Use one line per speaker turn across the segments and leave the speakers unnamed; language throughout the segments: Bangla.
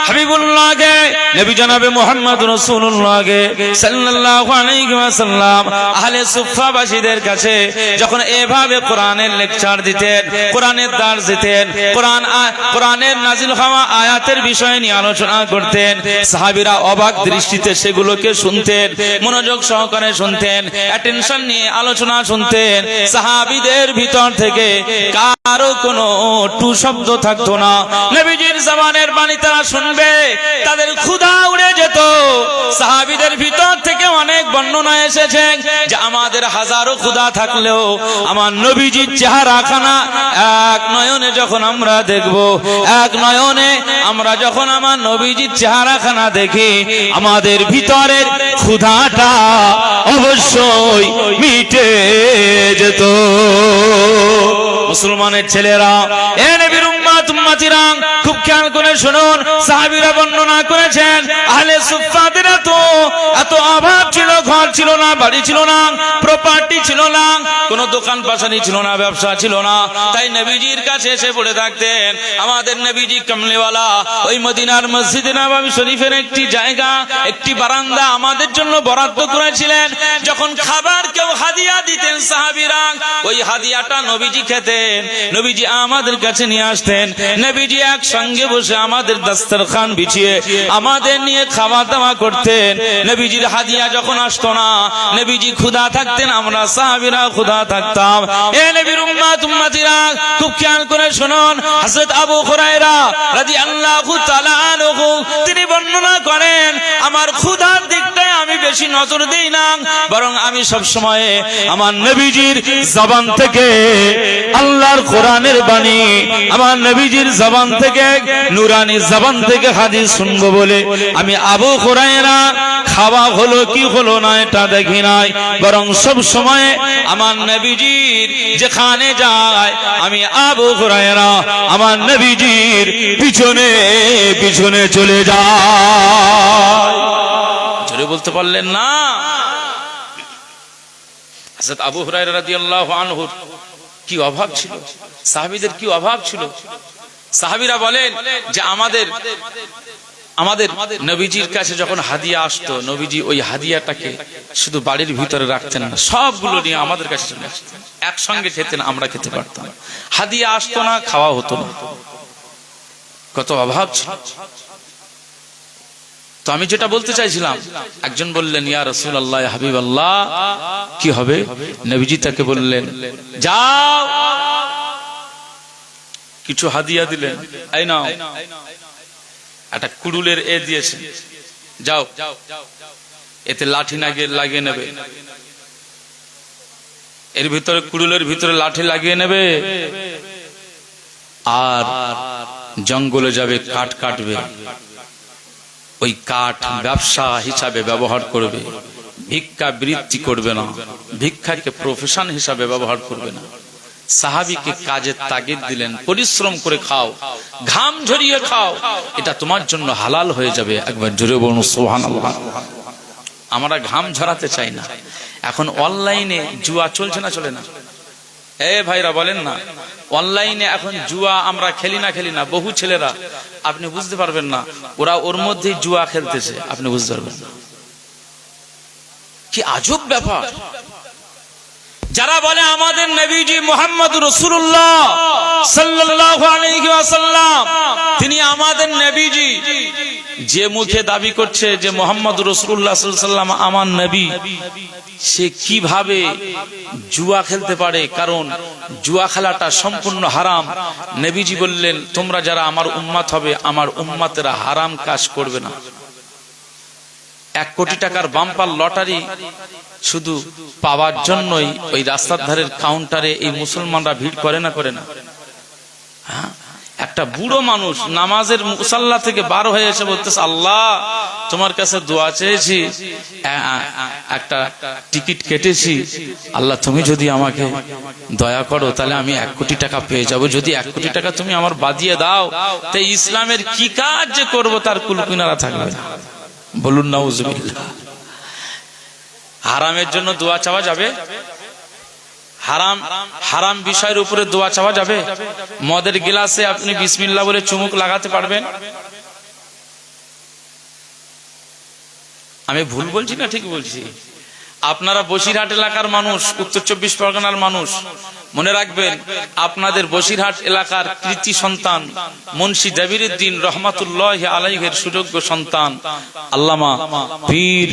হাবিবুল্লাহকে, নবী জনাবে মুহাম্মদ রাসূলুল্লাহকে সাল্লাল্লাহু আলাইহি ওয়াসাল্লাম আহলে সুফফাবাসীদের কাছে যখন এভাবে কোরআনের লেকচার দিতেন, কোরআনের দার্স দিতেন, কোরআনের নাজিল হওয়া আয়াতের বিষয় নিয়ে আলোচনা করতেন, সাহাবীরা অবাক দৃষ্টিতে সেগুলোকে শুনতেন, মনোযোগ সহকারে শুনতেন, অ্যাটেনশন নিয়ে আলোচনা শুনতেন। সাহাবীদের ভিতর থেকে কারো কোনো টু শব্দ থাকতো না। নবীজির জবানের বাণী তারা শুনবে, তাদের ক্ষুধা উড়ে যেত। সাহাবীদের ভিতর থেকে অনেক বর্ণনা এসেছে যে আমাদের হাজারো ক্ষুধা থাকলেও আমার নবীজির চেহারাখানা এক নয়নে যখন আমরা দেখব, এক নয়নে আমরা যখন আমার নবীজির চেহারাখানা দেখি, আমাদের ভিতরের ক্ষুধাটা অবশ্যই মিটে যেত। মুসলমানের ছেলেরা, এ নবীর উম্মত উম্মতিরা, খুব খেয়াল করে শুনুন। সাহাবীরা বর্ণনা করেছেন আহলে সুফফাদের এত অভাব ছিল, ঘর ছিল না, বাড়ি ছিল না, প্রপার্টি ছিল না, কোনো দোকান পাশানি ছিল না, ব্যবসা ছিল না। তাই নবীজির কাছে এসে পড়ে থাকতেন। আমাদের নবীজি কামলিওয়ালা ওই মদিনার মসজিদে নববী শরীফের একটি জায়গা, একটি বারান্দা আমাদের জন্য বরাদ্দ করেছিলেন। যখন খাবার কেউ হাদিয়া দিতেন সাহাবীরা, ওই হাদিয়াটা নবীজি খেতেন, নবীজি আমাদের কাছে নিয়ে আসতেন। নবীজি একসঙ্গে বসে আমাদের দস্তরখান বিছিয়ে আমাদের নিয়ে খাওয়া দাওয়া করতেন। নবীজির হাদিয়া যখন আসতো না, নবীজি ক্ষুধা থাকতেন, আমরা সাহাবীরা ক্ষুধা থাকতাম। এ নবীর উম্মত উম্মতিরা, খুব খেয়াল করে শুনুন। হযরত আবু হুরায়রা রাদিয়াল্লাহু তাআলা আনহু তিনি বর্ণনা করেন, আমার ক্ষুধার দিকটায় আমি বেশি নজর দেই না, বরং আমি সব সময় আমার নবীজির জবান থেকে আল্লাহর কোরআনের বাণী, আমার নবীজির জবান থেকে নূরানি জবান থেকে হাদিস শুনবো বলে আমি আবু হুরায়রা খাওয়া হলো কি হলো না এটা দেখি নাই, বরং সব সময় আমার নবীজির যেখানে যায় আমি আবু হুরায়রা আমার নবীজির পিছনে পিছনে চলে যায়। জোরে বলতে পারলেন না? হযরত আবু হুরায়রা রাদিয়াল্লাহু আনহু কি অভাব ছিল, সাহাবীদের কি অভাব ছিল। সাহাবীরা বলেন যে আমাদের নবীজির কাছে যখন হাদিয়া আসতো, নবীজি ওই হাদিয়াটাকে শুধু বাড়ির ভিতরে রাখতেন না, সবগুলো নিয়ে আমাদের কাছে চলে আসতেন, একসঙ্গে খেতেন, আমরা খেতে পারতাম। হাদিয়া আসতো না, খাওয়া হতো না, কত অভাব ছিল। তো আমি যেটা বলতে চাইছিলাম, একজন বললেন ইয়া রাসূলুল্লাহ, ইয়া হাবিবাল্লাহ, কি হবে? নবীজি তাকে বললেন যাও, কিছু হাদিয়া দিলেন, এই নাও, একটা কুড়ুলের এ দিয়েছে, যাও এতে লাঠি লাগিয়ে নেবে, এর ভিতরে কুড়ুলের ভিতরে লাঠি লাগিয়ে নেবে, আর জঙ্গলে যাবে, কাঠ কাটবে, ওই কাঠ ব্যবসা হিসাবে ব্যবহার করবে, ভিক্ষা বৃত্তি করবে না, ভিক্ষাকে প্রফেশন হিসাবে ব্যবহার করবে না। সাহাবীকে কাজের তাগিদ দিলেন, পরিশ্রম করে খাও, ঘাম ঝরিয়ে খাও, এটা তোমার জন্য হালাল হয়ে যাবে। একবার জোরে বলুন সুবহানাল্লাহ। আমরা ঘাম ঝরাতে চাই না। এখন অনলাইনে জুয়া চলছে না, চলে না? এ ভাইরা বলেন না, অনলাইনে এখন জুয়া আমরা খেলি না, বহু ছেলেরা আপনি বুঝতে পারবেন না, ওরা ওর মধ্যে জুয়া খেলতেছে, আপনি বুঝতে পারবেন না। কি আজব ব্যাপার। যারা বলে আমাদের নবীজি মুহাম্মদ রাসূলুল্লাহ সাল্লাল্লাহু আলাইহি ওয়াসাল্লাম তিনি আমাদের নবীজি, যে মুখে দাবি করছে যে মুহাম্মদ রাসূলুল্লাহ সাল্লাল্লাহু আলাইহি ওয়াসাল্লাম আমার নবী, সে কিভাবে জুয়া খেলতে পারে? কারণ জুয়া খেলাটা সম্পূর্ণ হারাম। নবীজি বললেন তোমরা যারা আমার উম্মত হবে, আমার উম্মতেরা হারাম কাজ করবে না। 1 কোটি টাকার বাম্পার লটারি শুধু পাওয়ার জন্যই ওই রাস্তার ধারের কাউন্টারে এই মুসলমানরা ভিড় করে না? হ্যাঁ, একটা বুড়ো মানুষ নামাজের মুসাল্লা থেকে বার হয়ে এসে বলতেছে, আল্লাহ তোমার কাছে দোয়া চেয়েছি, একটা টিকিট কেটেছি, আল্লাহ তুমি যদি আমাকে দয়া করো তাহলে আমি 1 কোটি টাকা পেয়ে যাব, যদি 1 কোটি টাকা তুমি আমার বাদিয়ে দাও তো ইসলামের কি কাজ যে করবো তার কুলকিনারা থাকবে না। বলুন নাউজুবিল্লাহ। হারামের জন্য দোয়া চাওয়া যাবে? হারাম বিষয়ের উপরে দোয়া চাওয়া যাবে? মদের গ্লাসে আপনি বিসমিল্লাহ বলে চুমুক লাগাতে পারবেন? আমি ভুল বলছি না ঠিক বলছি? আপনারা বসিরহাট এলাকার মানুষ, উত্তর 24 পরগনার মানুষ, মনে রাখবেন আপনাদের বসিরহাট এলাকার কৃতি সন্তান মুন্সি জাবিরউদ্দিন রহমাতুল্লাহ আলাইহির সুযোগ্য সন্তান আল্লামা পীর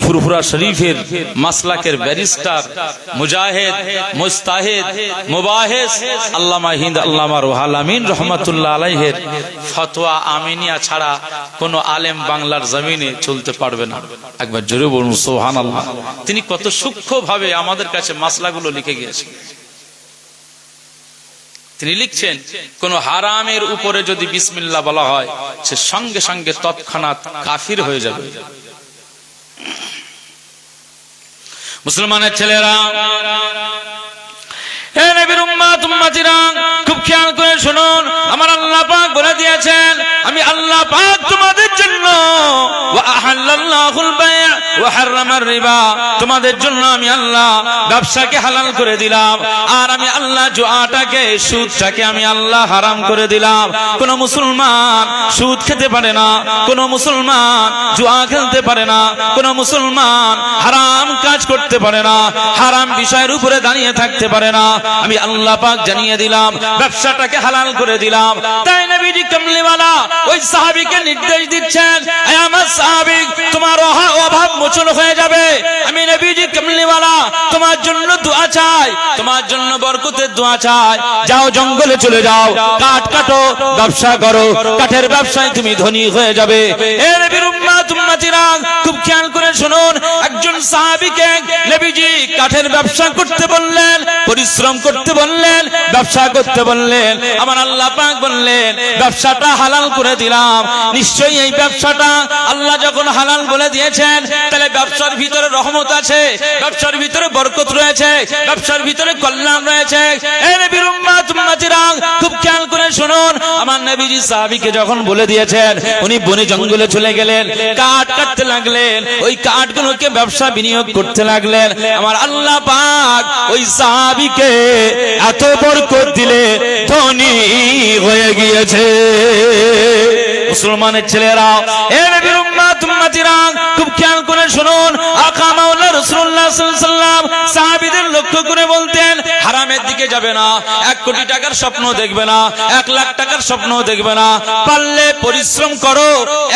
ফুরফুরা শরীফের মাসলাকের ব্যারিস্টার মুজাহিদ মুস্তাহিদ মুবাহিস আল্লামা হিন্দ আল্লামা রুহুল আমিন রহমাতুল্লাহ আলাইহির ফতোয়া আমিনিয়া ছাড়া কোনো আলেম বাংলার জমিনে চলতে পারবে না। একবার জোরে বলুন সুবহানাল্লাহ। তিনি কত সূক্ষ্মভাবে আমাদের কাছে মাসলাগুলো লিখে গিয়েছেন। তিনি লিখছেন, কোন হারামের উপরে যদি বিসমিল্লাহ বলা হয় সে সঙ্গে সঙ্গে তৎক্ষণাৎ কাফির হয়ে যাবে। মুসলমানের ছেলেরা, হে নবীর উম্মত উম্মতিরা, খুব খেয়াল করে শুনুন, আমার আল্লাহ পাক বলে দিয়েছেন, আমি আল্লাহ পাক তোমাদের জন্য ওয়া আহাল্লাল্লাহুল বায়' ওয়া হারামার রিবা, তোমাদের জন্য আমি আল্লাহ ব্যবসাকে হালাল করে দিলাম, আর আমি আল্লাহ জুয়াটাকে, সুদটাকে আমি আল্লাহ হারাম করে দিলাম। কোন মুসলমান সুদ খেতে পারে না, কোন মুসলমান জুয়া খেলতে পারে না, কোন মুসলমান হারাম কাজ করতে পারে না, হারাম বিষয়ের উপরে দাঁড়িয়ে থাকতে পারে না। আমি আল্লাহ পাক জানিয়ে দিলাম, ব্যবসাটাকে হালাল করে দিলাম। তাই নবীজি কামলিওয়ালা ওই সাহাবীকে নির্দেশ দিচ্ছেন, হে আমার সাহাবী, তোমার অভাব মোচন হয়ে যাবে। আমি নবীজি কামলিওয়ালা তোমার জন্য দোয়া চাই, তোমার জন্য বরকতের দোয়া চাই। যাও জঙ্গলে চলে যাও, কাঠ কাটো, ব্যবসা করো, কাঠের ব্যবসায় তুমি ধনী হয়ে যাবে। হে নবীর উম্মত উম্মতিরা, খুব খেয়াল করে শুনুন, একজন সাহাবীকে নবীজি কাঠের ব্যবসা করতে বললেন, পরিশ্রম করতে বললেন, ব্যবসা করতে বললেন। আমার আল্লাহ পাক বললেন, ব্যবসাটা হালাল করে দিলাম। নিশ্চয়ই এই ব্যবসাটা আল্লাহ যখন হালাল বলে দিয়েছেন, তাহলে ব্যবসার ভিতরে রহমত আছে, ব্যবসার ভিতরে বরকত রয়েছে, ব্যবসার ভিতরে কল্যাণ রয়েছে। এই নবীর উম্মত উম্মতিরা, খুব খেয়াল করে শুনুন, আমার নবীজি সাহাবীকে যখন বলে দিয়েছেন, উনি বনে জঙ্গলে চলে গেলেন, কাঠ কাটতে লাগলেন, ওই কাঠগুলোকে ব্যবসা বিনিয়োগ করতে লাগলেন। আমার আল্লাহ পাক ওই সাহাবীকে এত বরকত দিলে ধনী হয়ে গিয়েছে। মুসলমানের ছেলেরা, হে নবীর উম্মত উম্মতিরা, খুব খেয়াল করে শুনুন, আকা মাওলা রাসূলুল্লাহ সাল্লাল্লাহু আলাইহি ওয়াসাল্লাম সাহাবীদের লক্ষ্য করে বলতেন, হারামের দিকে যাবে না, 1 কোটি টাকার স্বপ্ন দেখবে না, 1 লাখ টাকার স্বপ্ন দেখবে না, পারলে পরিশ্রম করো,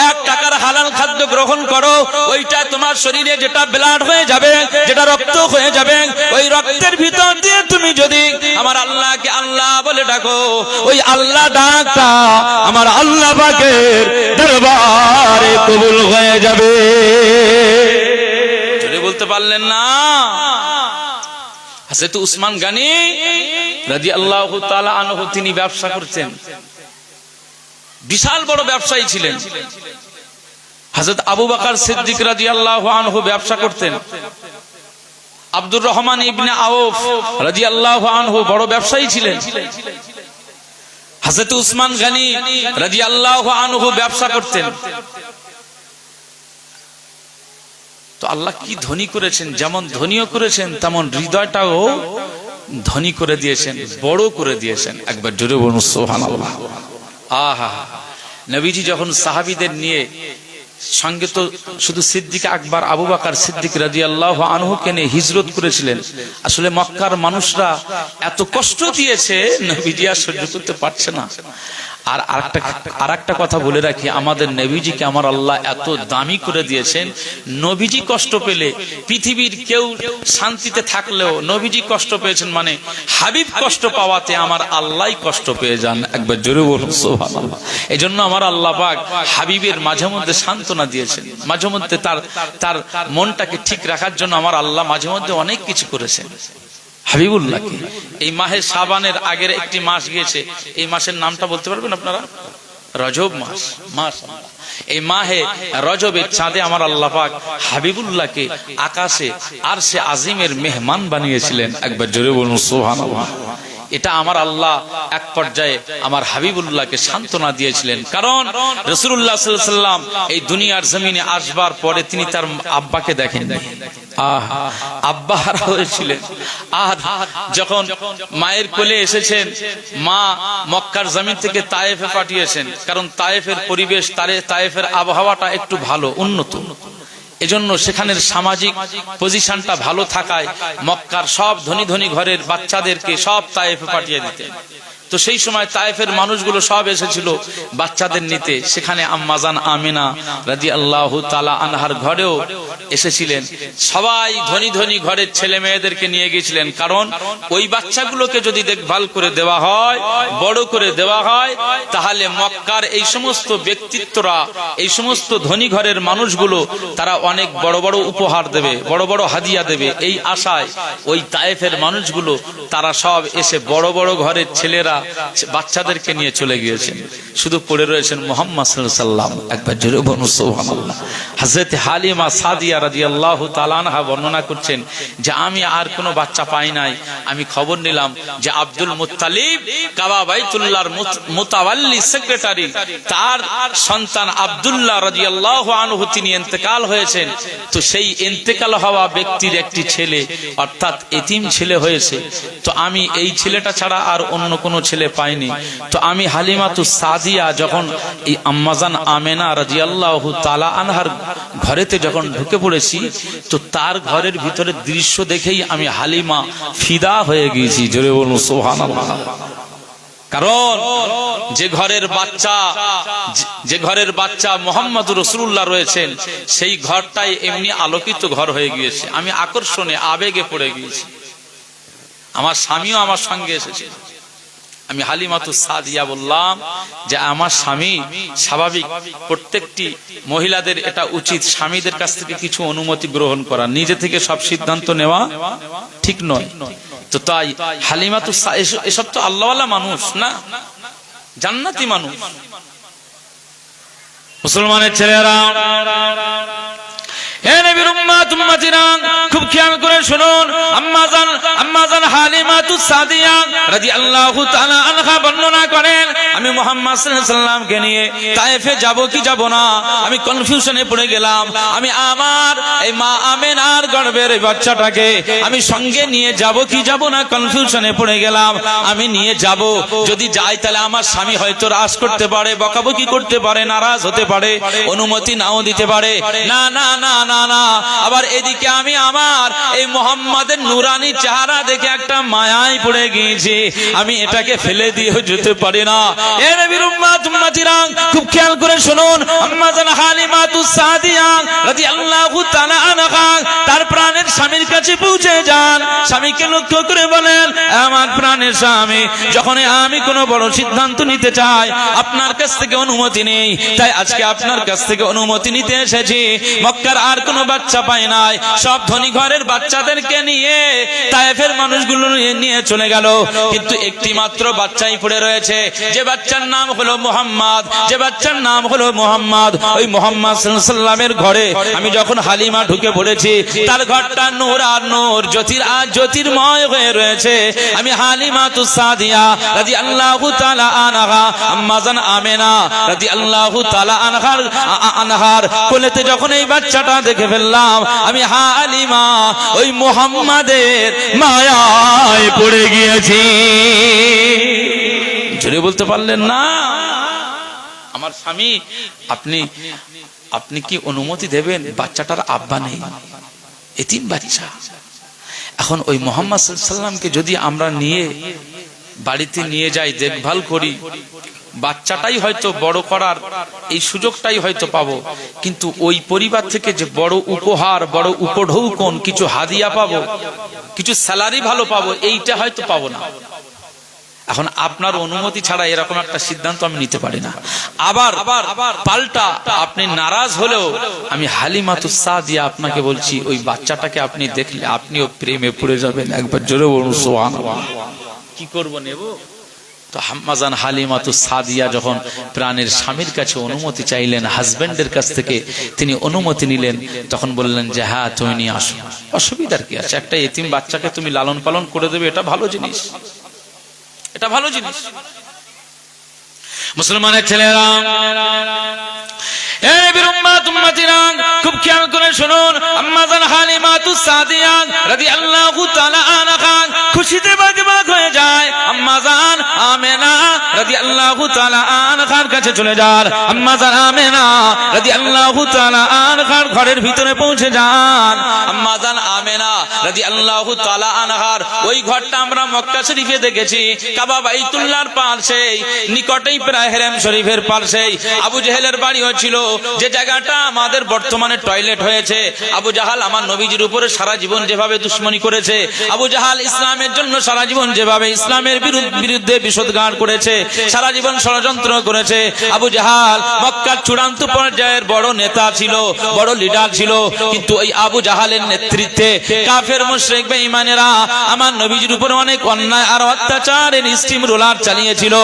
1 টাকার হালাল খাদ্য গ্রহণ করো, ওইটা তোমার শরীরে যেটা ব্লাড হয়ে যাবে, যেটা রক্ত হয়ে যাবে, ওই রক্তের ভিতর দিয়ে তুমি যদি আমার আল্লাহকে আল্লাহ বলে ডাকো, ওই আল্লাহ ডাকটা আমার আল্লাহ পাকের দরবারে কবুল হয়ে যাবে। জোরে বলতে পারলেন না? হযরত উসমান গনি রাদিয়াল্লাহু তাআলা আনহু তিনি ব্যবসা করতেন, বিশাল বড় ব্যবসায়ী ছিলেন। হযরত আবু বকর সিদ্দিক রাদিয়াল্লাহু আনহু ব্যবসা করতেন। আব্দুর রহমান ইবনে আউফ রাদিয়াল্লাহু আনহু বড় ব্যবসায়ী ছিলেন। হযরত উসমান গনি রাদিয়াল্লাহু আনহু ব্যবসা করতেন। তো আল্লাহ কি ধনী করেছেন, যেমন ধনীও করেছেন তেমন হৃদয়টাও ধনী করে দিয়েছেন, বড় করে দিয়েছেন। একবার জোরে বলুন সুবহানাল্লাহ। আহা, নবীজি যখন সাহাবীদের নিয়ে, সঙ্গে তো শুধু সিদ্দিক আকবর আবু বকর সিদ্দিক রাদিয়াল্লাহু আনহুকে নিয়ে হিজরত করেছিলেন। আসলে মক্কার মানুষরা এত কষ্ট দিয়েছে, নবীজি আর সহ্য করতে পারছে না। আর আরেকটা কথা বলে রাখি, আমাদের নবীজিকে আমার আল্লাহ এত দামি করে দিয়েছেন, নবীজি কষ্ট পেলে পৃথিবীর কেউ শান্তিতে থাকলেও নবীজি কষ্ট পেয়েছেন মানে হাবিব কষ্ট পাওয়াতে আমার আল্লাহই কষ্ট পেয়ে যান। একবার জোরে বলুন সুবহানাল্লাহ। এজন্য আমার আল্লাহ পাক হাবিবের মাঝে মধ্যে সান্ত্বনা দিয়েছেন, মাঝে মধ্যে তার মনটাকে ঠিক রাখার জন্য আমার আল্লাহ মাঝে মধ্যে অনেক কিছু করেছেন হাবিবুল্লাহকে। এই মাহে শাবানের আগের একটি মাস গিয়েছে, এই মাসের নামটা বলতে পারবেন আপনারা? রজব মাস। মাশাআল্লাহ, এই মাহে রজবের চাঁদে আমার আল্লাহ পাক হাবিবুল্লাহকে আকাশে আরশে আজিমের মেহমান বানিয়েছিলেন। একবার জোরে বলুন সুবহানাল্লাহ। এটা আমার আল্লাহ এক পর্যায়ে আমার হাবিবুল্লাহকে সান্ত্বনা দিয়েছিলেন, কারণ রাসূলুল্লাহ সাল্লাল্লাহু আলাইহি ওয়াসাল্লাম এই দুনিয়ার জমিনে আসবার পরে তিনি তার আব্বাকে দেখেননি। আব্বা হারা হয়েছিলেন। আর যখন মায়ের কোলে এসেছেন, মা মক্কার জমিন থেকে তায়েফে পাঠিয়েছেন, কারণ তায়েফের পরিবেশ, তায়েফের আবহাওয়াটা একটু ভালো, উন্নত। এজন্য সেখানের সামাজিক পজিশনটা ভালো থাকায় মক্কার সব ধনী ধনী ঘরের বাচ্চাদেরকে সব তায়েফে পাঠিয়ে দিতেন। তো সেই সময় তায়েফের মানুষগুলো সব এসেছিল বাচ্চাদের নিতে। সেখানে আম্মাজান আমিনা রাদিয়াল্লাহু তাআলা আনহার ঘরেও এসেছিলেন। সবাই ধনী ধনী ঘরের ছেলে মেয়েদেরকে নিয়ে গিয়েছিলেন, কারণ ওই বাচ্চাগুলোকে যদি দেখভাল করে দেওয়া হয়, বড় করে দেওয়া হয়, তাহলে মক্কার এই সমস্ত ব্যক্তিত্বরা, এই সমস্ত ধনী ঘরের মানুষগুলো তারা অনেক বড় বড় উপহার দেবে, বড় বড় হাদিয়া দেবে। এই আশায় ওই তায়েফের মানুষগুলো তারা সব এসে বড় বড় ঘরের ছেলেরা বাচ্চাদেরকে নিয়ে চলে গিয়েছেন। শুধু পড়ে রয়েছেন মুহাম্মদ সাল্লাল্লাহু আলাইহি ওয়াসাল্লাম। একবার জোরে বলুন সুবহানাল্লাহ। হযরত হালিমা সাদিয়া রাদিয়াল্লাহু তাআলা আনহা বর্ণনা করছেন যে আমি আর কোনো বাচ্চা পাই নাই। আমি খবর নিলাম যে আব্দুল মুত্তালিব কাবা বাইতুল্লাহর মুতাওয়াল্লি সেক্রেটারি, তার সন্তান আব্দুল্লাহ রাদিয়াল্লাহু আনহু তিনি ইন্তেকাল হয়েছেন। তো সেই ইন্তেকাল হওয়া ব্যক্তির একটি ছেলে অর্থাৎ এতিম ছেলে হয়েছে। তো আমি এই ছেলেটা ছাড়া আর অন্য কোনো ছেলে পাইনি। তো আমি হালিমাতুস সাদিয়া যখন এই আম্মাজান আমেনা রাদিয়াল্লাহু তাআলা আনহার ঘরেতে যখন ঢুকে পড়েছি, তো তার ঘরের ভিতরে দৃশ্য দেখেই আমি হালিমা ফিদা হয়ে গিয়েছি। জোরে বলুন সুবহানাল্লাহ। কারণ যে ঘরের বাচ্চা মুহাম্মদুর রাসূলুল্লাহ রয়েছেন, সেই ঘরটাই এমনি আলোকিত ঘর হয়ে গিয়েছে। আমি আকর্ষণে আবেগে পড়ে গিয়েছি। আমার স্বামীও আমার সঙ্গে এসেছে। আমি হালিমাতুস সাদিয়া বললাম যে আমার স্বামী, স্বাভাবিক প্রত্যেকটি মহিলাদের এটা উচিত স্বামীদের কাছ থেকে কিছু অনুমতি গ্রহণ করা, নিজে থেকে সব সিদ্ধান্ত নেওয়া ঠিক নয়। তো তাই হালিমাতুস এসব তো আল্লাহওয়ালা মানুষ না, জান্নাতি মানুষ, মুসলমানের ছেলেরা। খুব খেয়াল করে শুনুন, আম্মাজান হালিমাতুস সাদিয়া রাদিয়াল্লাহু তাআলা আনহা বর্ণনা করেন আমি মুহাম্মদ সাল্লাল্লাহু আলাইহি ওয়াসাল্লামকে নিয়ে তায়েফে যাব কি যাব না, আমি কনফিউশনে পড়ে গেলাম। আমি আমার এই মা আমেনার গর্ভের এই বাচ্চাটাকে আমি সঙ্গে নিয়ে যাব কি যাব না কনফিউশনে পড়ে গেলাম। আমি নিয়ে যাব, যদি যাই তাহলে আমার স্বামী হয়তো রাজ করতে পারে, বকাবকি করতে পারে, নারাজ হতে পারে, অনুমতি নাও দিতে পারে। না না না না না, আবার এদিকে আমি আমার এই মুহাম্মাদের নূরানি চেহারা দেখে একটা মায়ায় পড়ে গিয়েছি, আমি এটাকে ফেলে দিয়ে যেতে পারি না। এ নবীর উম্মত উম্মতিরা খুব খেয়াল করে শুনুন, আম্মাজান হালিমাতুস সাদিয়া রাদিয়াল্লাহু তাআলা আনহা তার প্রাণের স্বামীর কাছে পৌঁছে যান। স্বামীকে লক্ষ্য করে বলেন, আমার প্রাণের স্বামী, যখন আমি কোনো বড় সিদ্ধান্ত নিতে চাই আপনার কাছ থেকে অনুমতি নেই, তাই আজকে আপনার কাছ থেকে অনুমতি নিতে এসেছি। মক্কার আর কোনো বাচ্চা পাই নাই, সব ধনী ঘরের বাচ্চাদেরকে নিয়ে তায়েফের মানুষগুলো নিয়ে চলে গেল, কিন্তু একটি মাত্র বাচ্চাই পড়ে রয়েছে, যে বাচ্চার নাম হলো মুহাম্মদ, যে বাচ্চার নাম হলো মুহাম্মদ। ওই মুহাম্মদ সাল্লাল্লাহু আলাইহি ওয়াসাল্লামের ঘরে আমি যখন হালিমা ঢুকে পড়েছি, তার ঘরটা নূর আর নূর, জ্যোতির্ময় হয়ে রয়েছে। আমি হালিমাতুস সাদিয়া রাদিয়াল্লাহু তাআলা আনহা আম্মাজান আমেনা রাদিয়াল্লাহু তাআলা আনহার কোলেতে যখন এই বাচ্চাটা দেখে ফেললাম, আমি হালিমা ওই মুহাম্মাদের মায়ায় পড়ে গিয়েছি। জোরে বলতে পারলেন না? আমার স্বামী, আপনি কি অনুমতি দেবেন? বাচ্চাটার আব্বা নেই, এতিম বাচ্চা। এখন ওই মুহাম্মদ সাল্লাল্লাহু আলাইহি ওয়াসাল্লামকে যদি আমরা নিয়ে বাড়িতে নিয়ে যাই, দেখভাল করি, বাচ্চাটাই হয়তো বড় করার এই সুযোগটাই হয়তো পাবো, কিন্তু ওই পরিবার থেকে যে বড় উপহার, বড় উপঢৌকন, কিছু হাদিয়া পাবো, কিছু স্যালারি ভালো পাবো, এইটা হয়তো পাবো না। এখন আপনার অনুমতি ছাড়া এরকম একটা সিদ্ধান্ত আমি নিতে পারি না। আবার পাল্টা আপনি নারাজ হলেও আমি হালিমাতুস সাদিয়া আপনাকে বলছি, ওই বাচ্চাটাকে আপনি দেখলে আপনিও প্রেমে পড়ে যাবেন। একবার জোরে বলুন সুবহানাল্লাহ। কি করব, নেব? তো আম্মাজান হালিমাতুস সাদিয়া যখন প্রাণের স্বামীর কাছে অনুমতি চাইলেন, হাজবেন্ডের কাছ থেকে তিনি অনুমতি নিলেন, তখন বললেন যে হ্যাঁ তুমি নিয়ে আসো, অসুবিধার কি আছে? একটা এতিম বাচ্চাকে তুমি লালন পালন করে দেবে, এটা ভালো জিনিস, এটা ভালো জিনিস। মুসলমানের ছেলেরা, এ নবীর উম্মত উম্মাত উম্মাতিরা খুব খেয়াল করে শুনুন, আম্মা জান হালিমাতুস সাদিয়া রাদিয়াল্লাহু তাআলা আনহা খুশিতে বাগবাগ হয়ে যায়। আম্মা জান আমেনা রাদিয়াল্লাহু তাআলা আনহার কাছে চলে যান। আম্মা জান আমেনা রাদিয়াল্লাহু তাআলা আনহার ঘরের ভিতরে পৌঁছে যান। আম্মা জান আমেনা রাদিয়াল্লাহু তাআলা আনহার ওই ঘরটা আমরা মক্কা শরীফে দেখেছি, কাবা বাইতুল্লাহর পাশেই নিকটেই প্রায় হেরেম শরীফের পাশেই আবু জেহেলের বাড়িও ছিল, যে জায়গাটা আমাদের বর্তমানে টয়লেট হয়েছে। আবু জাহাল আমার নবীজির উপরে সারা জীবন যেভাবে দুশমনী করেছে, আবু জাহাল ইসলামের জন্য সারা জীবন যেভাবে ইসলামের বিরুদ্ধে বিষোদ্গার করেছে, সারা জীবন ষড়যন্ত্র করেছে। আবু জাহাল মক্কার চূড়ান্ত পর্যায়ের বড় নেতা ছিল, বড় লিডার ছিল, কিন্তু ওই আবু জাহালের নেতৃত্বে কাফের মুশরিক বেঈমানেরা আমার নবীজির উপরে অনেক অন্যায় আর অত্যাচারের স্টিম রোলার চালিয়েছিল।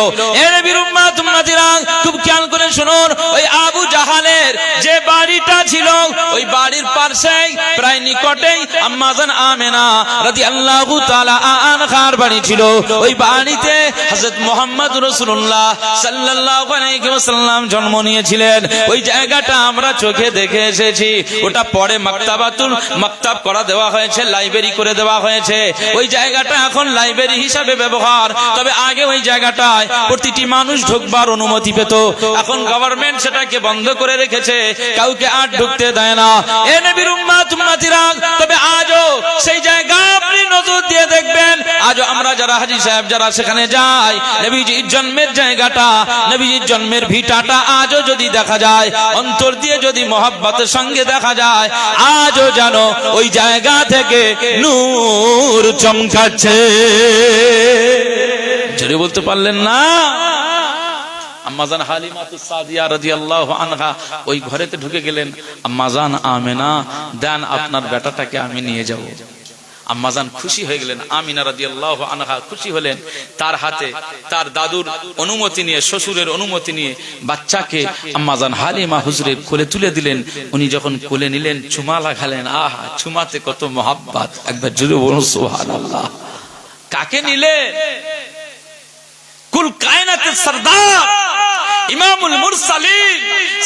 এর বিরুম্মা তুম্মাতিরা খুব খেয়াল করে শুনুন, ওই আবু জাহালের যে বাড়িটা ছিল ওই বাড়ির পাশেই প্রায় নিকটেই আম্মা জান আমেনা রাদিয়াল্লাহু তাআলা আনহার বাড়ি ছিল। ওই বাড়িতে হযরত মুহাম্মদ রাসূলুল্লাহ সাল্লাল্লাহু আলাইহি ওয়াসাল্লাম জন্ম নিয়েছিলেন। ওই জায়গাটা আমরা চোখে দেখে এসেছি। ওটা পরে মাকতাব করা দেওয়া হয়েছে, লাইব্রেরি করে দেওয়া হয়েছে। ওই জায়গাটা এখন লাইব্রেরি হিসাবে ব্যবহার, তবে আগে ওই জায়গাটায় প্রতিটি মানুষ ঢুকবার অনুমতি পেত। এখন গভর্নমেন্ট সেটাকে বন্ধ করে রেখেছে, কাউকে আর ঢুকতে দেয় না। এ নবীর উম্মত উম্মতিরা, তবে আজও সেই জায়গা আপনি নজর দিয়ে দেখবেন, আজও আমরা যারা হাজী সাহেব যারা সেখানে যাই, নবীজির জন্মের জায়গাটা, নবীজির জন্মের ভিটাটা আজও যদি দেখা যায়, অন্তর দিয়ে যদি মহব্বতের সঙ্গে দেখা যায়, আজও জানো ওই জায়গা থেকে নূর চমকাচ্ছে। জোরে বলতে পারলেন না? আম্মা জান হালিমাতুস সাদিয়া রাদিয়াল্লাহু আনহা ওই ঘরেতে ঢুকে গেলেন। আম্মা জান আমেনা, দেন আপনার বেটাটাকে আমি নিয়ে যাব। আম্মা জান খুশি হয়ে গেলেন, আমিনা রাদিয়াল্লাহু আনহা খুশি হলেন। তার হাতে তার দাদুর অনুমতি নিয়ে, শ্বশুরের অনুমতি নিয়ে বাচ্চাকে আম্মা জান হালিমা হুজুরের কোলে তুলে দিলেন। উনি যখন কোলে নিলেন, চুমা লাগালেন। আহা, চুমাতে কত মহাব্বত! একবার জোরে বলুন সুবহানাল্লাহ। কাকে নিলে? কুল কায়নাতের সরদার, ইমামুল মুরসালিন,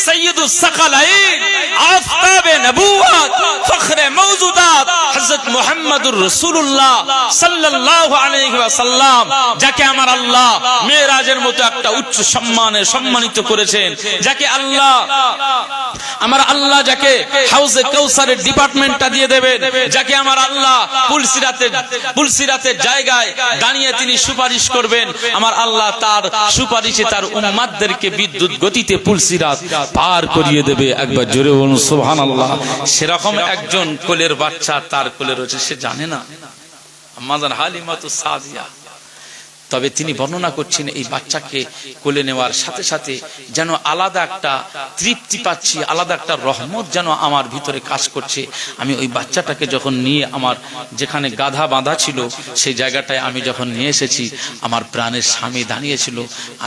সৈয়দুস সাকালাইন, আফতাবে নবুওয়াত, ফখরে মওজুদাত হযরত মুহাম্মদুর রাসূলুল্লাহ সাল্লাল্লাহু আলাইহি ওয়াসাল্লাম, যাকে আমার আল্লাহ মেরাজের মতো একটা উচ্চ সম্মানে সম্মানিত করেছেন, যাকে আল্লাহ যাকে হাউজে কাউসারের ডিপার্টমেন্টটা দিয়ে দেবেন, যাকে আমার আল্লাহ পুলসিরাতের জায়গায় দাঁড়িয়ে তিনি সুপারিশ করবেন। আমার আল্লাহ তার সুপারিশে তার উম্মাতদেরকে বিদ্যুৎ গতিতে পুলসিরাত পার করিয়ে দেবে। একবার জোরে বলুন সুবহানাল্লাহ। সেরকম একজন কোলের বাচ্চা তার কোলে রয়েছে, সে জানে না। আম্মা জান হালিমাতুস সাদিয়া, তবে তিনি বর্ণনা করছেন এই বাচ্চাকে কোলে নেওয়ার সাথে সাথে যেন আলাদা একটা তৃপ্তি পাচ্ছি, আলাদা একটা রহমত যেন আমার ভিতরে কাজ করছে। আমি ওই বাচ্চাটাকে যখন নিয়ে আমার যেখানে গাধা বাঁধা ছিল সেই জায়গাটায় আমি যখন নিয়ে এসেছি, আমার প্রাণের স্বামী দাঁড়িয়েছিল।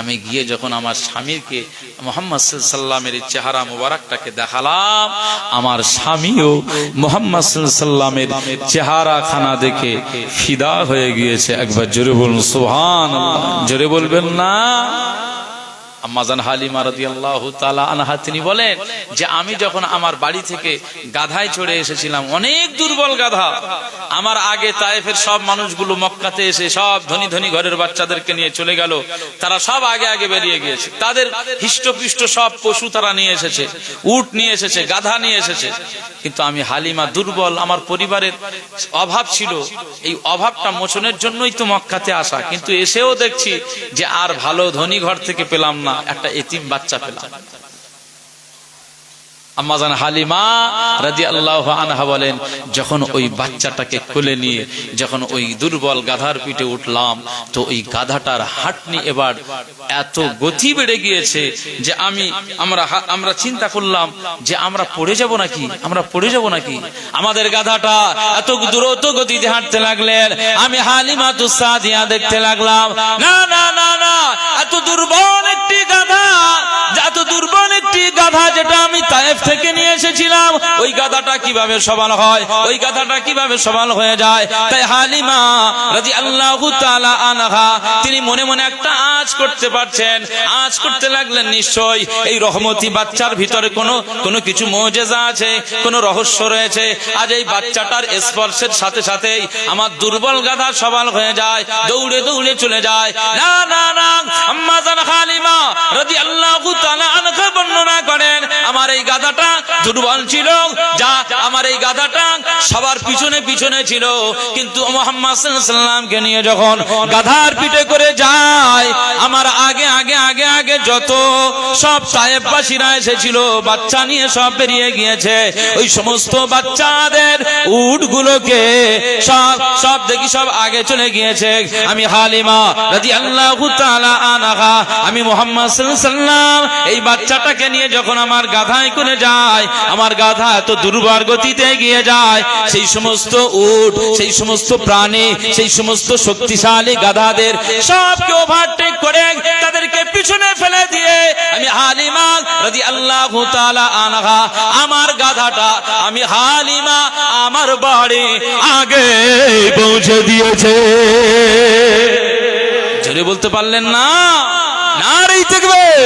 আমি গিয়ে যখন আমার স্বামীকে মুহাম্মদ সাল্লাল্লাহু আলাইহি ওয়াসাল্লামের চেহারা মোবারকটাকে দেখালাম, আমার স্বামীও মুহাম্মদ সাল্লাল্লাহু আলাইহি ওয়াসাল্লামের চেহারা খানা দেখে ফিদা হয়ে গিয়েছে। একবার জোরে বলুন সুবহান। জোরে বলবেন না? আম্মা জান হালিমা রাদিয়াল্লাহু তাআলা আনহা তিনি বলেন যে আমি যখন আমার বাড়ি থেকে গাধায় চড়ে এসেছিলাম, অনেক দুর্বল গাধা। আমার আগে তায়েফের সব মানুষগুলো মক্কাতে এসে সব ধনী ধনী ঘরের বাচ্চাদেরকে নিয়ে চলে গেল, তারা সব আগে আগে বেরিয়ে গিয়েছে। তাদের হিষ্টপিষ্ট সব পশু তারা নিয়ে এসেছে, উট নিয়ে এসেছে, গাধা নিয়ে এসেছে, কিন্তু আমি হালিমা দুর্বল, আমার পরিবারের অভাব ছিল। এই অভাবটা মোচনের জন্যই তো মক্কাতে আসা, কিন্তু এসেও দেখছি যে আর ভালো ধনী ঘর থেকে পেলাম না, একটা এতিম বাচ্চা পেলাম। আম্মা জান হালিমা রাদিয়াল্লাহু আনহা বলেন, যখন ওই বাচ্চাটাকে কোলে নিয়ে যখন ওই দুর্বল গাধার পিঠে উঠলাম, তো ওই গাধাটার হাঁটনি এবার এত গতি বেড়ে গিয়েছে যে আমরা চিন্তা করলাম যে আমরা পড়ে যাব নাকি। আমাদের গাধাটা এত দ্রুত গতিতে হাঁটতে লাগলেন। আমি হালিমাতুস সাদিয়া দেখতে লাগলাম, না না না না, এত দুর্বল একটি গাধা যেটা আমি তায়েফ থেকে নিয়ে এসেছিলাম, ওই গাধাটা কিভাবে সওয়াল হয়, ওই গাধাটা কিভাবে সওয়াল হয়ে যায়। তাই হালিমা রাদিয়াল্লাহু তাআলা আনহা তিনি মনে মনে একটা আজ করতে পারছেন, আজ করতে লাগলেন নিশ্চয়ই এই রহমতি বাচ্চার ভিতরে কোনো কিছু মুজিজা আছে, কোনো রহস্য রয়েছে। আজ এই বাচ্চাটার স্পর্শের সাথে সাথেই আমার দুর্বল গাধা সওয়াল হয়ে যায়, দৌড়ে দৌড়ে চলে যায়। না না না, আম্মা জান হালিমা রাদিয়াল্লাহু তাআলা আনহা বর্ণনা করেন আমার এই গাধাটা দুর্বল ছিল, যা আমার এই গাধাটা সবার পিছনে পিছনে ছিল, কিন্তু মুহাম্মদ সাল্লাল্লাহু আলাইহি ওয়াসাল্লামকে নিয়ে যখন গাধার পিঠে করে যায়, আমার আগে আগে আগে আগে যত সব তায়েফবাসীরা এসেছিল বাচ্চা নিয়ে সব বেরিয়ে গিয়েছে। ওই সমস্ত বাচ্চাদের উটগুলোকে সব দেখি সব আগে চলে গিয়েছে। আমি হালিমা রাদিয়াল্লাহু তাআলা আনহা, আমি মুহাম্মদ সাল্লাল্লাহু আলাইহি ওয়াসাল্লাম এই বাচ্চাটাকে নিয়ে যখন আমার গাধায় করে যায়, আমার গাধা এত দুর্বার গতিতে এগিয়ে যায়, সেই সমস্ত উট, সেই সমস্ত প্রাণী, সেই সমস্ত শক্তিশালী গাধাদের সবকে ওভারটেক করে তাদেরকে পিছনে ফেলে দিয়ে আমি হালিমা রাদিয়াল্লাহু তাআলা আনহা আমার গাধাটা আমি হালিমা আমার বাড়ি আগে পৌঁছে দিয়েছে। জোরে বলতে পারলেন না? নারী তাকবীর।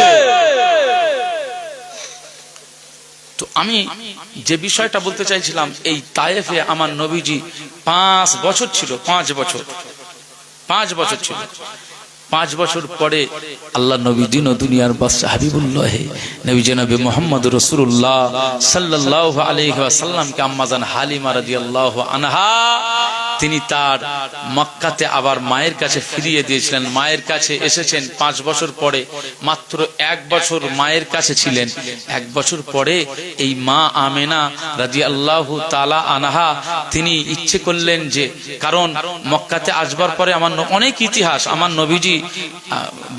তো আমি যে বিষয়টা বলতে চাইছিলাম, এই তায়েফে আমার নবীজি 5 বছর ছিল, 5 বছর ছিল। 5 বছর পরে আল্লাহ নবী দিন ও দুনিয়ার বাদশা হাবিবুল্লাহ নবী জনাবে মুহাম্মদ রাসূলুল্লাহ সাল্লাল্লাহু আলাইহি ওয়াসাল্লামকে আম্মা জান হালিমা রাদিয়াল্লাহু আনহা তিনি তার মক্কাতে আবার মায়ের কাছে ফিরিয়ে দিয়েছিলেন। মায়ের কাছে এসেছেন 5 বছর পরে, মাত্র 1 বছর মায়ের কাছে ছিলেন। 1 বছর পরে এই মা আমেনা রাদিয়াল্লাহু তাআলা আনহা তিনি ইচ্ছে করলেন যে, কারণ মক্কাতে আসবার পরে আমার অনেক ইতিহাস, আমার নবীজি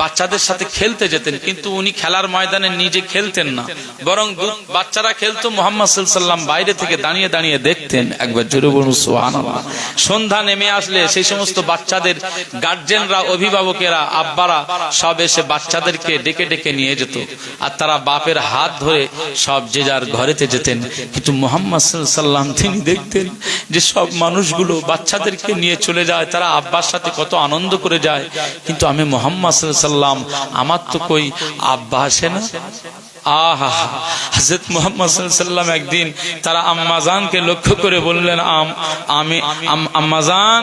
বাচ্চাদের সাথে খেলতে যেতেন, কিন্তু উনি খেলার ময়দানে নিজে খেলতেন না, বরং বাচ্চারা খেলতো, মুহাম্মদ সাল্লাল্লাহু আলাইহি ওয়াসাল্লাম বাইরে থেকে দাঁড়িয়ে দাঁড়িয়ে দেখতেন। একবার জোরে বলুন সুবহানাল্লাহ। সন্ধ্যা নেমে আসলে সেই সমস্ত বাচ্চাদের গার্জেনরা, অভিভাবকেরা, আব্বারা সব এসে বাচ্চাদেরকে ডেকে ডেকে নিয়ে যেত, আর তারা বাপের হাত ধরে সব যে যার ঘরেতে যেতেন। কিন্তু মুহাম্মদ সাল্লাল্লাহু আলাইহি ওয়াসাল্লাম তিনি দেখতেন যে সব মানুষগুলো বাচ্চাদেরকে নিয়ে চলে যায়, তারা আব্বার সাথে কত আনন্দ করে যায়, কিন্তু আমি মুহাম্মদ সাল্লাল্লাহু আলাইহি ওয়াসাল্লাম আমার তো কই আব্বা আসে না। আহা, হযরত মুহাম্মদ সাল্লাল্লাহু আলাইহি ওয়াসাল্লাম একদিন তারা আম্মাজানকে লক্ষ্য করে বললেন, আমি আম্মাজান,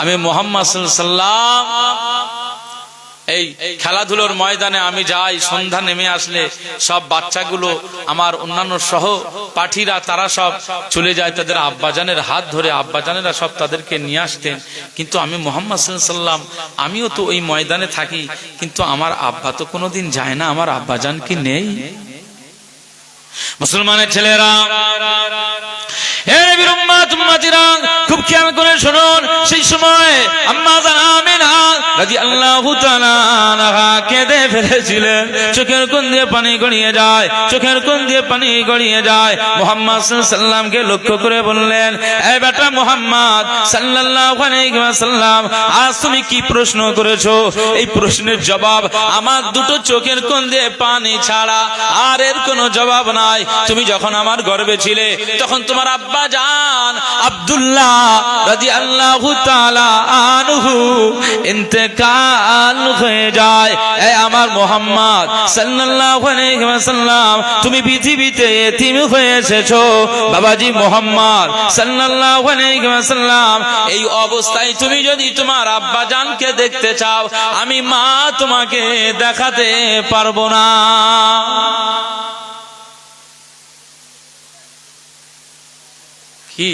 আমি মুহাম্মদ সাল্লাল্লাহু আলাইহি ওয়াসাল্লাম এই খেলাধুলোর ময়দানে আমি যাই, সন্ধ্যা নেমে আসলে সব বাচ্চাগুলো আমার অন্যান্য সহ পাঠীরা তারা সব চলে যায় তাদের আব্বাজানের হাত ধরে, আব্বাজানেরা সব তাদেরকে নিয়ে আসতেন, কিন্তু আমি মুহাম্মদ সাল্লাল্লাহু আলাইহি ওয়াসাল্লাম আমিও তো ওই ময়দানে থাকি, কিন্তু আমার আব্বা তো কোনোদিন যায় না, আমার আব্বাজান কি নেই? মুসলমানের ছেলেরা, হে নবীর উম্মত উম্মতিরা, খুব খেয়াল করে শুনুন, সেই সময় আম্মা জান আমিনা রাদিয়াল্লাহু তাআলা আনহা কেঁদে ফেলেছিলেন, চোখের কোণ দিয়ে পানি গড়িয়ে যায়, চোখের কোণ দিয়ে পানি গড়িয়ে যায়। মুহাম্মদ সাল্লাল্লাহু আলাইহি ওয়াসাল্লামকে লক্ষ্য করে বললেন, এই বেটা মুহাম্মদ সাল্লাল্লাহু আলাইহি ওয়াসাল্লাম, আজ তুমি কি প্রশ্ন করেছো? এই প্রশ্নের জবাব আমার দুটো চোখের কোণ দিয়ে পানি ছাড়া আর এর কোনো জবাব নাই। তুমি যখন আমার গর্ভে ছিলে তখন তোমার আব্বা জান আব্দুল্লাহ রাদিয়াল্লাহু তাআলা আনহু ইন্তেকাল হয়ে যায়। এ আমার মুহাম্মদ সাল্লাল্লাহু আলাইহি ওয়াসাল্লাম, তুমি পৃথিবীতে এতিম হয়ে এসেছো। বাবাজি মুহাম্মদ সাল্লাল্লাহু আলাইহি ওয়াসাল্লাম, এই অবস্থায় তুমি যদি তোমার আব্বা জানকে দেখতে চাও, আমি মা তোমাকে দেখাতে পারবো না। কি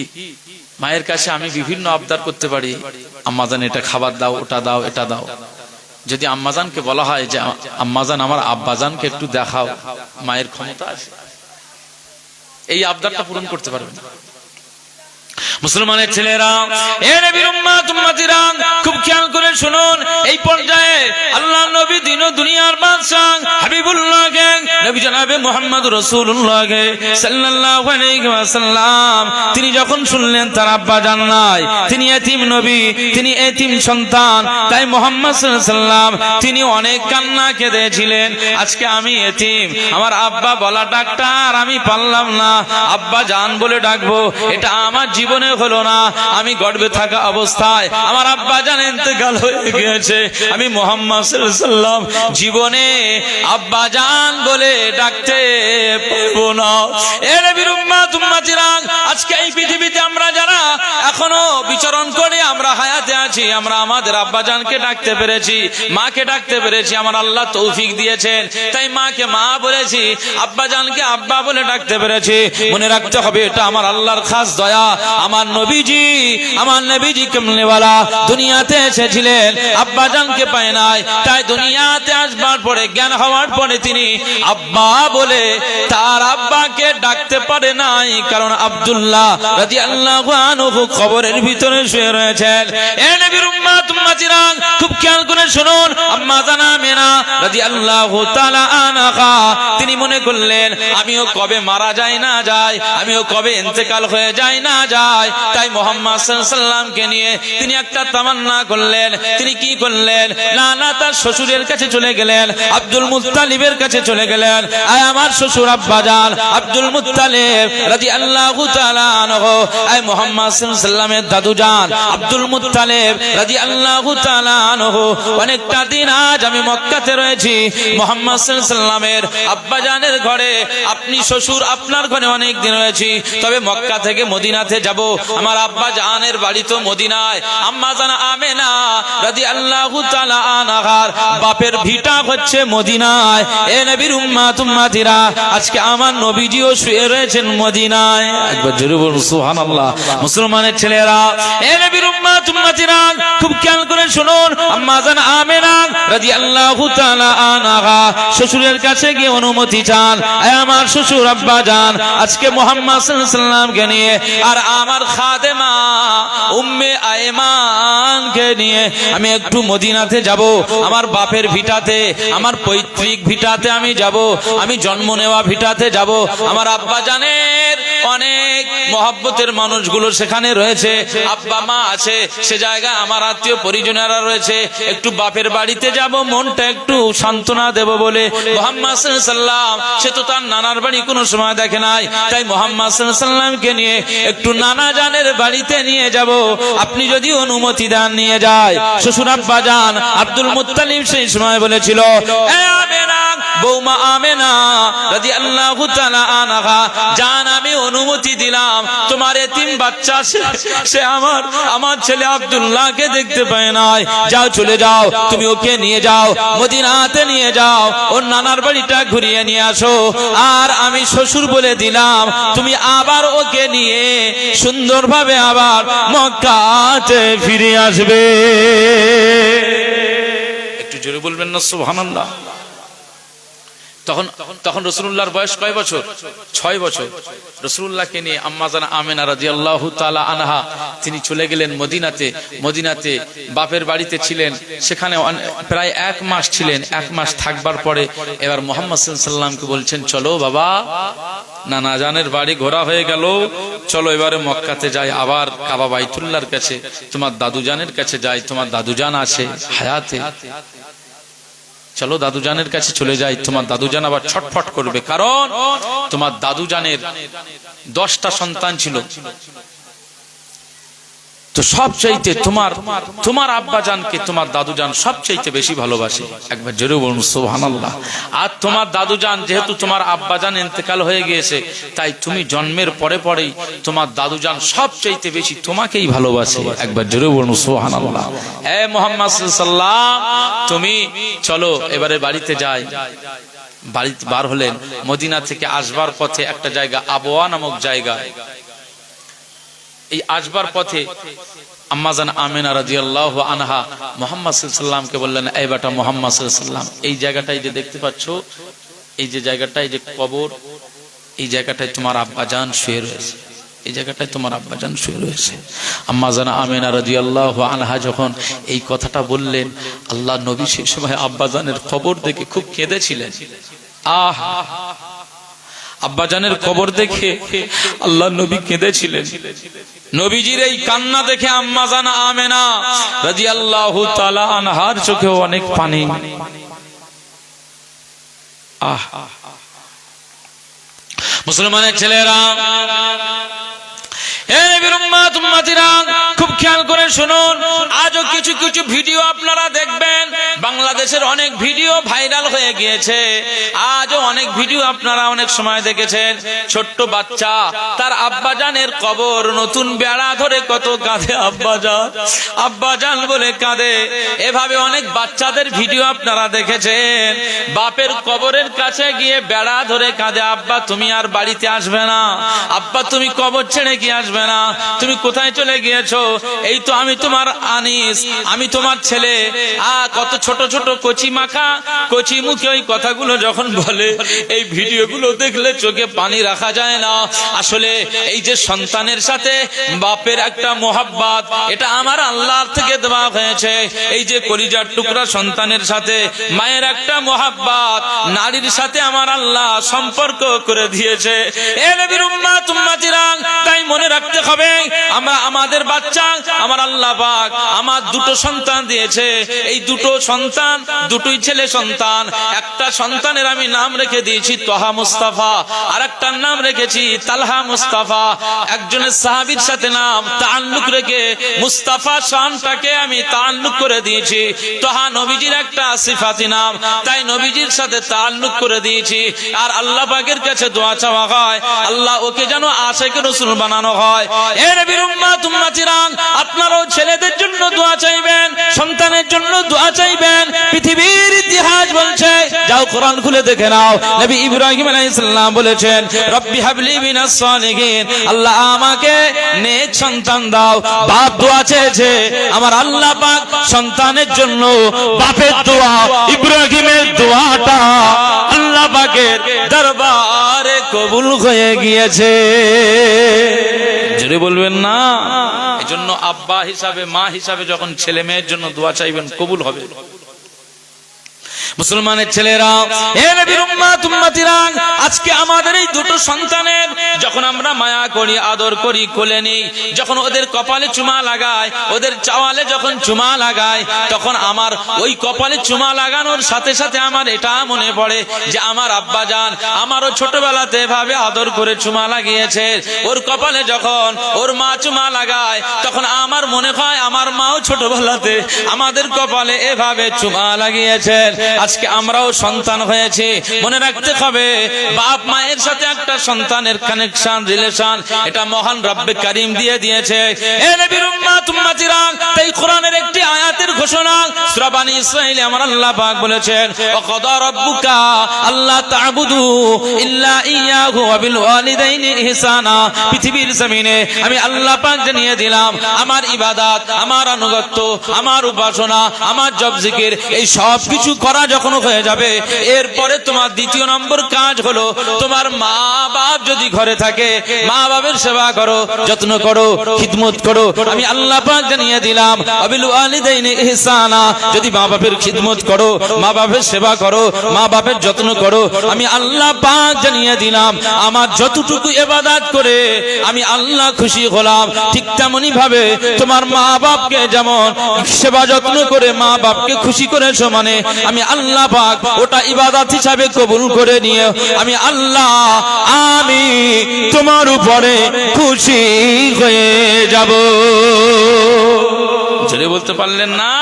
মায়ের কাছে আমি বিভিন্ন আবদার করতে পারি, আম্মাজান এটা খাবার দাও, ওটা দাও, এটা দাও। যদি আম্মাজানকে বলা হয় যে আম্মাজান আমার আব্বাজানকে একটু দেখাও, মায়ের ক্ষমতা আছে, এই আবদারটা পূরণ করতে পারবে না। মুসলমানের ছেলেরা, এ নবীর উম্মত উম্মতিরা, খুব খেয়াল করে শুনুন, এই পর্যায়ে আল্লাহ নবী দিন ও দুনিয়ার বাদশা হাবিবুল্লাহকে নবী জনাবে মুহাম্মদ রাসূলুল্লাহ সাল্লাল্লাহু আলাইহি ওয়াসাল্লাম তিনি যখন শুনলেন তার আব্বা জান নাই, তিনি এতিম নবী, তিনি এতিম সন্তান, তাই মুহাম্মদ সাল্লাল্লাহু আলাইহি ওয়াসাল্লাম তিনি অনেক কান্না কেঁদেছিলেন। আজকে আমি এতিম, আমার আব্বা বলা ডাকটা আর আমি পারলাম না, আব্বা জান বলে ডাকবো, এটা আমার জীবনে হলো না। আমি গর্ভে থাকা অবস্থায় আমার আব্বা জান ইন্তেকাল হয়ে গিয়েছে, আমি মুহাম্মদ সাল্লাল্লাহু আলাইহি ওয়াসাল্লাম জীবনে আব্বা জান বলে ডাকতে পারবো না। এ নবীর উম্মত উম্মতিরা, আজকে এই পৃথিবীতে আমরা যারা এখনো বিচরণ করে আমরা হায়াতে আছি, আমরা আমাদের আব্বা জানকে ডাকতে পেরেছি, মাকে ডাকতে পেরেছি, আমার আল্লাহ তৌফিক দিয়েছেন, তাই মাকে মা বলেছি, আব্বা জানকে আব্বা বলে ডাকতে পেরেছি। মনে রাখতে হবে এটা আমার আল্লাহর খাস দয়া। আমার নবীজি কামলিওয়ালা দুনিয়াতে এসেছিলেন, আব্বা জানকে পায় নাই, তাই দুনিয়াতে আসবার পরে জ্ঞান হওয়ার পরে তিনি আব্বা বলে তার আব্বাকে ডাকতে পারে নাই, কারণ আব্দুল্লাহ রাদিয়াল্লাহু আনহু কবরের ভিতরে শুয়ে রয়েছেন। এ নবীর উম্মত উম্মতিরা, খুব খেয়াল করে শুনুন, আম্মা জান আমেনা রাদিয়াল্লাহু তাআলা আনহা তিনি মনে করলেন আমিও কবে মারা যাই না যাই, আমিও কবে ইন্তেকাল হয়ে যাই না যাই, তাই মুহাম্মদ সাল্লাল্লাহু আলাইহি ওয়াসাল্লামকে নিয়ে তিনি একটা তামান্না করলেন। তিনি কি করলেন, না তার শ্বশুরের কাছে চলে গেলেন, আব্দুল মুত্তালিবের কাছে চলে গেলেন। আয় আমার শ্বশুর আব্বা জান আব্দুল মুত্তালিব রাদিয়াল্লাহু তাআলা আনহু, আয় মুহাম্মদ সাল্লাল্লাহু আলাইহি ওয়াসাল্লামের দাদু জান আব্দুল মুত্তালিব রাদিয়াল্লাহু তাআলা আনহু, অনেকটা দিন আজ আমি মক্কাতে রয়েছি, মুহাম্মদ সাল্লাল্লাহু আলাইহি ওয়াসাল্লামের আব্বা জানের ঘরে, আপনি শ্বশুর আপনার ঘরে অনেক দিন রয়েছি, তবে মক্কা থেকে মদিনাতে যাব, আমার আব্বা জানের বাড়ি তো মদিনায়, আম্মা জান আমেনা রাদিয়াল্লাহু তাআলা আনহার বাপের ভিটা হচ্ছে মদিনায়। এ নবীর উম্মত উম্মতিরা, আজকে আমার নবীজিও শুয়ে রয়েছেন মদিনায়। একবার জোরে বলুন সুবহানাল্লাহ। মুসলমানের ছেলেরা, এ নবীর উম্মত উম্মতিরা, খুব খেয়াল করে শুনুন, আম্মা জান আমেনা রাদিয়াল্লাহু তাআলা আনহা শ্বশুরের কাছে গিয়ে অনুমতি চান, আয় আমার শ্বশুর আব্বা জান আজকে মুহাম্মদ সাল্লাল্লাহু আলাইহি ওয়াসাল্লামকে নিয়ে আর আমার খাদেমা উম্মে আয়মানকে নিয়ে আমি একটু মদিনাতে যাব, আমার বাপের ভিটাতে, আমার পৈতৃক ভিটাতে আমি যাব, আমি জন্ম নেওয়া ভিটাতে যাব, আমার আব্বা জানের অনেক মহব্বতের মানুষগুলো সেখানে রয়েছে, আব্বা মা আছে সে জায়গায়, আমার আত্মীয় পরিজনেরা রয়েছে, একটু বাপের বাড়িতে যাব, মনটা একটু সান্ত্বনা দেব বলে। মুহাম্মদ সাল্লাল্লাহু আলাইহি ওয়াসাল্লাম সে তো তার নানার বাড়ি কোনো সময় দেখে নাই, তাই মুহাম্মদ সাল্লাল্লাহু আলাইহি ওয়াসাল্লামকে নিয়ে একটু নানা জানের বাড়িতে নিয়ে যাব, আপনি যদি অনুমতি দেন নিয়ে যায়। শ্বশুর আব্বা জান আব্দুল মুত্তালিব সেই সময় বলেছিল, এ আমেনা বৌমা আমেনা রাদিয়াল্লাহু তাআলা আনহা জান, আমি অনুমতি দিলাম, তোমার এতিম বাচ্চা সে আমার ছেলে আব্দুল্লাহকে দেখতে পায় নাই, যাও চলে যাও, তুমি ওকে নিয়ে যাও মদিনাতে নিয়ে যাও, ওর নানার বাড়িটা ঘুরিয়ে নিয়ে আসো, আর আমি শ্বশুর বলে দিলাম তুমি আবার ওকে নিয়ে সুন্দরভাবে আবার মক্কাতে ফিরে আসবে। একটু জোরে বলবেন না সুবহানাল্লাহ। তখন রাসূলুল্লাহর বয়স কয় বছর? 6 বছর। রাসূলুল্লাহকে নিয়ে আম্মা জান আমেনা রাদিয়াল্লাহু তাআলা আনহা তিনি চলে গেলেন মদিনাতে বাপের বাড়িতে ছিলেন, সেখানে প্রায় 1 মাস ছিলেন। 1 মাস থাকবার পরে এবার মুহাম্মদ সাল্লাল্লাহু আলাইহি ওয়াসাল্লামকে বলছেন, চলো বাবা, নানা জানের বাড়ি ঘোরা হয়ে গেল, চলো এবারে মক্কাতে যাই, আবার কাবা বাইতুল্লাহর কাছে, তোমার দাদু জানের কাছে যাই, তোমার দাদু জান আছে হায়াতে, চলো দাদু জানের কাছে চলে যাই। তোমার দাদু জান আবার ছটফট করবে, কারণ তোমার দাদু জানের 10টা সন্তান ছিল, তো সবচাইতে তোমার আব্বা জানকে তোমার দাদু জান সবচাইতে বেশি ভালোবাসে। একবার জোরে বলুন সুবহানাল্লাহ। আর তোমার দাদু জান যেহেতু তোমার আব্বা জান ইন্তেকাল হয়ে গিয়েছে, তাই তুমি জন্মের পরেই তোমার দাদু জান সবচাইতে বেশি তোমাকেই ভালোবাসে। একবার জোরে বলুন সুবহানাল্লাহ। হে মুহাম্মদ সাল্লাল্লাহু আলাইহি ওয়াসাল্লাম, তুমি চলো এবারে বাড়িতে যাই। বাড়িতে বার হলেন, মদিনা থেকে আসবার পথে একটা জায়গা আবওয়া নামক জায়গা, এই আসবার পথে আম্মা জান আমেনা রাদিয়াল্লাহু আনহা মুহাম্মদ সাল্লাল্লাহু আলাইহি ওয়াসাল্লামকে বললেন, এই বেটা মুহাম্মদ সাল্লাল্লাহু আলাইহি ওয়াসাল্লাম, এই জায়গাটায় যে দেখতে পাচ্ছ, এই যে জায়গাটায় যে কবর, এই জায়গাটায় তোমার আব্বা জান শুয়ে রয়েছে, এই জায়গাটায় তোমার আব্বা জান শুয়ে রয়েছে। আম্মা জান আমেনা রাদিয়াল্লাহু আনহা যখন এই কথাটা বললেন, আল্লাহ নবী সেই সময় আব্বা জানের কবর দেখে খুব কেঁদেছিলেন। আব্বাজানের কবর দেখে আল্লাহ নবী কেঁদেছিলেন। নবীজির এই কান্না দেখে আম্মাজান আমেনা রাদিয়াল্লাহু তাআলা আনহার চোখেও অনেক পানি। মুসলমানের ছেলেরা, খুব খেয়াল করে শুনুন, আজও কিছু কিছু ভিডিও আপনারা দেখবেন, বাংলাদেশের অনেক ভিডিও ভাইরাল হয়ে গিয়েছে। আজও অনেক ভিডিও আপনারা অনেক সময় দেখেছেন, ছোট্ট বাচ্চা তার আব্বাজানের কবর নতুন বেড়া ধরে কত কাঁদে, আব্বাজান আব্বাজান বলে কাঁদে। এভাবে অনেক বাচ্চাদের ভিডিও আপনারা দেখেছেন, বাপের কবরের কাছে গিয়ে বেড়া ধরে কাঁদে, আব্বা তুমি আর বাড়িতে আসবে না, আব্বা তুমি কবর ছেড়ে কি আসবে না, তুমি কোথায় চলে গিয়েছো, এই তো আমি তোমার আনিস, আমি তোমার ছেলে। কত ছোট ছোট কচি মাখা কচি মুখে ওই কথাগুলো যখন বলে, এই ভিডিওগুলো দেখলে চোখে পানি রাখা যায় না। আসলে এই যে সন্তানের সাথে বাপের একটা মোহাব্বত, এটা আমার আল্লাহর থেকে দেওয়া হয়েছে। এই যে কলিজার টুকরা সন্তানের সাথে মায়ের একটা মোহাব্বত, নারীর সাথে আমার আল্লাহ সম্পর্ক করে দিয়েছে। এ নবীর উম্মত উম্মতিরা, তাই মনে রাখতে হবে, আমরা আমাদের বাচ্চা আমার আল্লাহ পাক আমার দুটো সন্তান দিয়েছে। এই দুটো সন্তান দুটোই ছেলে সন্তান। একটা সন্তানের আমি নাম রেখে দিয়েছি তোহা মুস্তাফা, আর একটার নাম রেখেছি তালহা মুস্তাফা। একজনের সাহাবীর সাথে নাম তাআল্লুক রেখে মুস্তাফা শানটাকে আমি তাআল্লুক করে দিয়েছি। তোহা নবীজির একটা সিফাতি নাম, তাই নবীজির সাথে তাআল্লুক করে দিয়েছি। আর আল্লাহ পাকের কাছে দোয়া চাওয়া হয়, আল্লাহ ওকে যেন আশিকে রাসূল বানানো হয়। এ নবীর উম্মত উম্মতিরা, আপনারাও ছেলেদের জন্য দোয়া চাইবেন, সন্তানের জন্য দোয়া চাইবেন। পৃথিবীর ইতিহাস বলছে, যাও কোরআন খুলে দেখে নাও, নবী ইব্রাহিম আলাইহিস সালাম বলেছেন, রব্বি হাবলি মিনাস সালিহিন, আল্লাহ আমাকে নেক সন্তান দাও। বাপ দোয়া চেয়েছে, আমার আল্লাহ পাক সন্তানের জন্য বাপের দোয়া, ইব্রাহিমের দোয়াটা আল্লাহ পাকের দরবারে কবুল হয়ে গিয়েছে। জোরে বলবেন না? এজন্য আব্বা হিসাবে মা হিসাবে যখন ছেলে মেয়ের জন্য দোয়া চাইবেন, কবুল হবে। মুসলমানের ছেলেরা, হে নবীর উম্মত উম্মতিরা, আজকে আমাদের এই দুটো সন্তানের যখন আমরা মায়া করি, আদর করি, কোলে নিই, যখন ওদের কপালে চুমা লাগাই, ওদের চাওয়ালে যখন চুমা লাগাই, তখন আমার ওই কপালে চুমা লাগানোর সাথে সাথে আমার এটা মনে পড়ে যে আমার আব্বা জান আমারও ছোটবেলাতে এভাবে আদর করে চুমা লাগিয়েছে। ওর কপালে যখন ওর মা চুমা লাগায়, তখন আমার মনে হয় আমার মাও ছোটবেলাতে আমাদের কপালে এভাবে চুমা লাগিয়েছেন। আজকে আমরাও সন্তান হয়েছে, মনে রাখতে হবে, বাপ মায়ের সাথে একটা সন্তানের কানেকশন, রিলেশন, এটা মহান রব্বে কারীম দিয়ে দিয়েছে। এ নবীর উম্মত উম্মতিরা, তাই কোরআনের একটি আয়াতের ঘোষণা সূরা বনী ইসরাঈলে আমার আল্লাহ পাক বলেছেন, ওয়া কাদা রাব্বুকা আল্লা তা'বুদু ইল্লা ইয়াহু ওয়া বিল ওয়ালিদাইনি ইহসানা। পৃথিবীর জমিনে আমি আল্লাহ পাক জানিয়ে দিলাম, আমার ইবাদত, আমার আনুগত্য, আমার উপাসনা, আমার জপ জিকির, এই সব কিছু করা যখন হয়ে যাবে, এরপরে তোমার দ্বিতীয় নম্বর কাজ হলো, তোমার মা বাপ যদি ঘরে থাকে, মা বাপের সেবা করো, যত্ন করো, খিদমত করো। আমি আল্লাহ পাক জানিয়ে দিলাম, আবিল ওয়ালিদাইনি ইহসানা, যদি মা বাপের খিদমত করো, মা বাপের সেবা করো, মা বাপের যত্ন করো, আমি আল্লাহ পাক জানিয়ে দিলাম, আমার যতটুকু ইবাদত করে আমি আল্লাহ খুশি হলাম, ঠিক তেমনি ভাবে তোমার মা বাপকে যেমন সেবা যত্ন করে মা বাপকে খুশি করেছো, মানে আমি আল্লাহ পাক ওটা ইবাদত হিসাবে কবুল করে নিয়ে আমি আল্লাহ, আমি তোমার উপরে খুশি হয়ে যাব। জোরে বলতে পারলেন না?